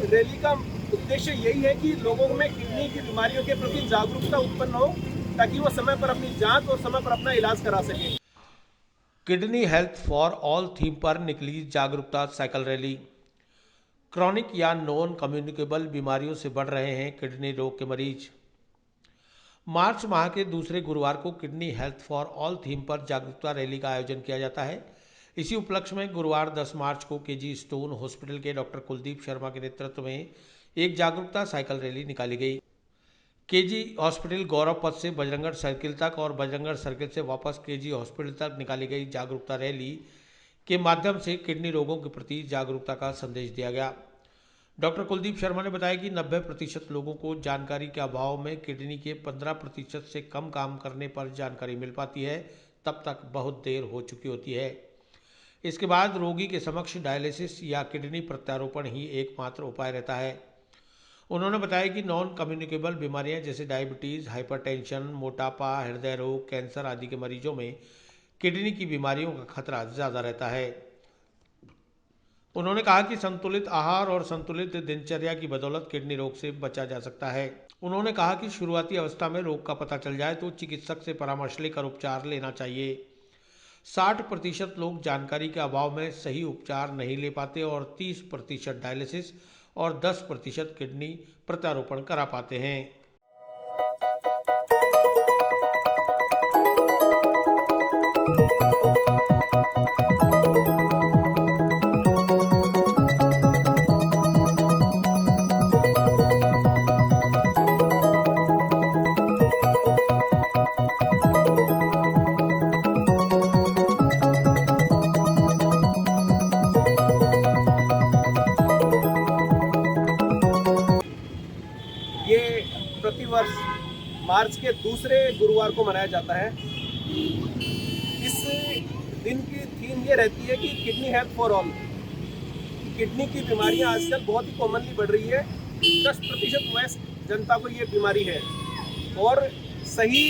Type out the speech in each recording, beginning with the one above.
Rally का उद्देश्य यही है कि लोगों में किडनी की बीमारियों के प्रति जागरूकता उत्पन्न हो, ताकि वो समय पर अपनी जांच और समय पर अपना इलाज करा सकें। Kidney health for all theme पर निकली जागरूकता साइकिल रैली। क्रॉनिक या नॉन कम्युनिकेबल बीमारियों से बढ़ रहे हैं किडनी रोग के मरीज। मार्च माह के दूसरे गुरुवार को kidney health for all theme पर जागरूकता रैली का आयोजन किया जाता है। इसी उपलक्ष्य में गुरुवार 10 मार्च को केजी स्टोन हॉस्पिटल के डॉक्टर कुलदीप शर्मा के नेतृत्व में एक जागरूकता साइकिल रैली निकाली गई। केजी हॉस्पिटल गौरव पथ से बजरंगगढ़ सर्किल तक और बजरंगगढ़ सर्किल से वापस केजी हॉस्पिटल तक निकाली गई जागरूकता रैली के माध्यम से किडनी रोगों के प्रति जागरूकता का संदेश दिया गया। डॉक्टर कुलदीप शर्मा ने बताया कि 90% लोगों को जानकारी के अभाव में किडनी के 15% से कम काम करने पर जानकारी मिल पाती है, तब तक बहुत देर हो चुकी होती है। इसके बाद रोगी के समक्ष डायलिसिस या किडनी प्रत्यारोपण ही एकमात्र उपाय रहता है। उन्होंने बताया कि नॉन कम्युनिकेबल बीमारियां जैसे डायबिटीज़, हाइपरटेंशन, मोटापा, हृदय रोग, कैंसर आदि के मरीजों में किडनी की बीमारियों का खतरा ज़्यादा रहता है। उन्होंने कहा कि संतुलित आहार और संतुलित दिनचर्या की बदौलत किडनी रोग से बचा जा सकता है। उन्होंने कहा कि शुरुआती अवस्था में रोग का पता चल जाए तो चिकित्सक से परामर्श लेकर उपचार लेना चाहिए। 60% लोग जानकारी के अभाव में सही उपचार नहीं ले पाते और 30% डायलिसिस और 10% किडनी प्रत्यारोपण करा पाते हैं। ये प्रतिवर्ष मार्च के दूसरे गुरुवार को मनाया जाता है। इस दिन की थीम ये रहती है कि kidney health for all. Kidney की बीमारियां आजकल बहुत ही कॉमनली बढ़ रही है। 10% वयस्क जनता को ये बीमारी है और सही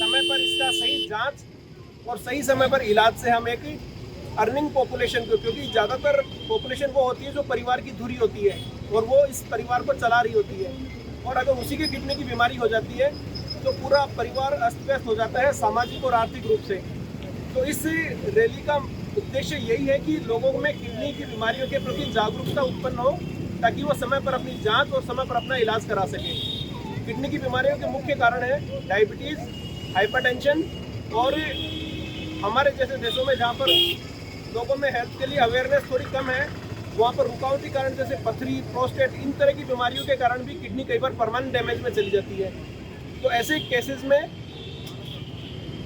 समय पर इसका सही जांच और सही समय पर इलाज से हम एक अर्निंग पॉपुलेशन को, क्योंकि ज़्यादातर पॉपुलेशन वो होती है जो परिवार की धुरी होती है और वो इस परिवार को चला रही होती है, और अगर उसी के किडनी की बीमारी हो जाती है तो पूरा परिवार अस्त व्यस्त हो जाता है सामाजिक और आर्थिक रूप से। तो इस रैली का उद्देश्य यही है कि लोगों में किडनी की बीमारियों के प्रति जागरूकता उत्पन्न हो, ताकि वो समय पर अपनी जांच और समय पर अपना इलाज करा सकें। किडनी की बीमारियों के मुख्य कारण है डायबिटीज़, हाइपरटेंशन, और हमारे जैसे देशों में जहाँ पर लोगों में हेल्थ के लिए अवेयरनेस थोड़ी कम है, वहाँ पर रुकावटी कारण जैसे पथरी, प्रोस्टेट, इन तरह की बीमारियों के कारण भी किडनी कई बार परमानेंट डैमेज में चली जाती है। तो ऐसे केसेस में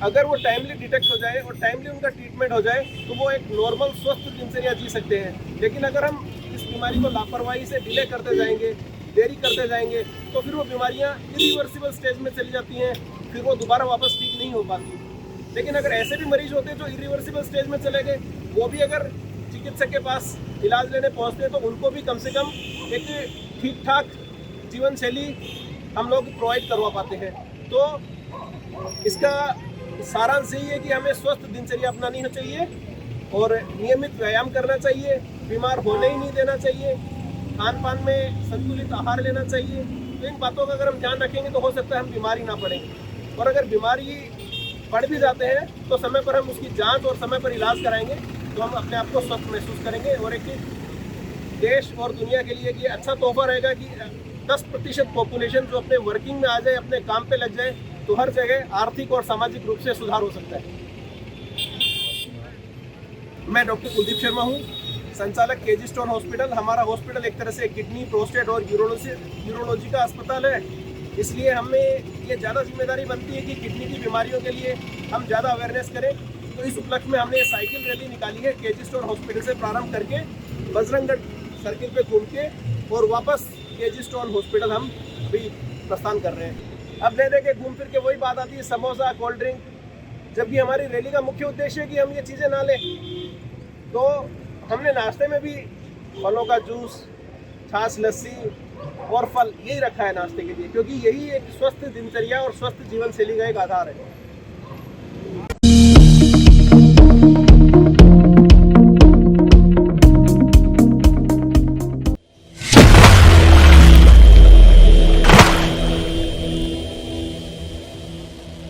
अगर वो टाइमली डिटेक्ट हो जाए और टाइमली उनका ट्रीटमेंट हो जाए तो वो एक नॉर्मल स्वस्थ दिनचर्या जी सकते हैं। लेकिन अगर हम इस बीमारी को लापरवाही से डिले करते जाएंगे, देरी करते जाएंगे, तो फिर वो बीमारियाँ इरिवर्सिबल स्टेज में चली जाती हैं, फिर वो दोबारा वापस ठीक नहीं हो पाती। लेकिन अगर ऐसे भी मरीज होते हैं जो इरिवर्सिबल स्टेज में चले गए, वो भी अगर चिकित्सक के पास इलाज लेने पहुंचते हैं तो उनको भी कम से कम एक ठीक ठाक जीवन शैली हम लोग प्रोवाइड करवा पाते हैं। तो इसका सारांश यही है कि हमें स्वस्थ दिनचर्या अपनानी चाहिए और नियमित व्यायाम करना चाहिए, बीमार होने ही नहीं देना चाहिए, खान पान में संतुलित आहार लेना चाहिए। तो इन बातों का अगर हम ध्यान रखेंगे तो हो सकता है हम बीमारी ना पड़ेंगे, और अगर बीमारी बढ़ भी जाते हैं तो समय पर हम उसकी जांच और समय पर इलाज कराएंगे तो हम अपने आप को स्वस्थ महसूस करेंगे, और एक देश और दुनिया के लिए ये अच्छा तोहफा रहेगा कि 10% पॉपुलेशन जो अपने वर्किंग में आ जाए, अपने काम पे लग जाए, तो हर जगह आर्थिक और सामाजिक रूप से सुधार हो सकता है। मैं डॉक्टर कुलदीप शर्मा हूँ, संचालक केजी स्टोन हॉस्पिटल। हमारा हॉस्पिटल एक तरह से किडनी, प्रोस्टेट और यूरोलॉजी का अस्पताल है, इसलिए हमें ये ज़्यादा जिम्मेदारी बनती है कि किडनी की बीमारियों के लिए हम ज़्यादा अवेयरनेस करें। तो इस उपलक्ष्य में हमने ये साइकिल रैली निकाली है, केजी स्टोन हॉस्पिटल से प्रारंभ करके बजरंगगढ़ सर्किल पे घूम के और वापस केजी स्टोन हॉस्पिटल हम अभी प्रस्थान कर रहे हैं। अब ले दे के घूम फिर के वही बात आती है, समोसा, कोल्ड ड्रिंक। जबकि हमारी रैली का मुख्य उद्देश्य है कि हम ये चीज़ें ना लें, तो हमने नाश्ते में भी फलों का जूस, छाछ, लस्सी और फल यही रखा है नाश्ते के लिए, क्योंकि यही एक स्वस्थ दिनचर्या और स्वस्थ जीवन शैली का एक आधार है।